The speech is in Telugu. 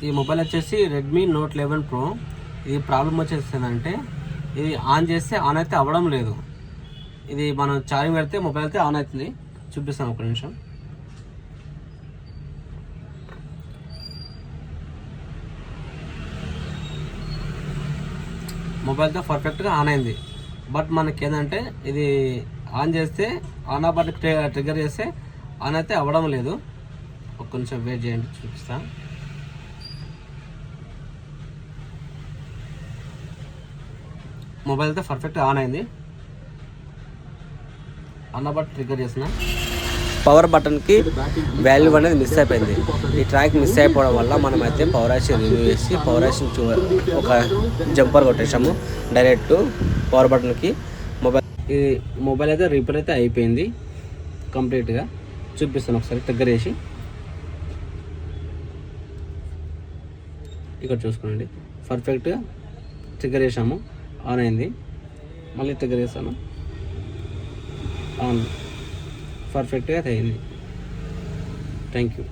ఈ మొబైల్ వచ్చేసి రెడ్మీ నోట్ 11 ప్రో. ఇది ప్రాబ్లం వచ్చేసిందంటే ఇది ఆన్ చేస్తే ఆన్ అయితే అవ్వడం లేదు. ఇది మనం ఛార్జింగ్ పెడితే మొబైల్ అయితే ఆన్ అవుతుంది. చూపిస్తాను ఒక నిమిషం. మొబైల్తో పర్ఫెక్ట్గా ఆన్ అయింది. బట్ మనకి ఏంటంటే ఇది ఆన్ చేస్తే ఆన్ ఆ బటన్ ట్రిగ్గర్ చేస్తే ఆన్ అయితే అవ్వడం లేదు. ఒక కొంచెం వెయిట్ చేయండి, చూపిస్తాను. మొబైల్ అయితే పర్ఫెక్ట్గా ఆన్ అయింది. ఆన్ ఆ బటన్ ట్రిగ్గర్ చేసిన పవర్ బటన్కి వాల్యూ అనేది మిస్ అయిపోయింది. ఈ ట్రాక్ మిస్ అయిపోవడం వల్ల మనం అయితే పవర్ యాక్షన్ రివ్యూ చేసి పవర్ యాక్షన్ ఒక జంపర్ కొట్టేసాము డైరెక్ట్ పవర్ బటన్కి. ఈ మొబైల్ అయితే రిపేర్ అయితే అయిపోయింది కంప్లీట్గా. చూపిస్తాను ఒకసారి ట్రిగ్గర్ చేసి. ఇక్కడ చూసుకోండి, పర్ఫెక్ట్గా ట్రిగ్గర్ చేసాము, ఆన్ అయింది. మళ్ళీ ట్రిగ్గర్ చేస్తాను, ఆన్, పర్ఫెక్ట్గా అయింది. Thank you.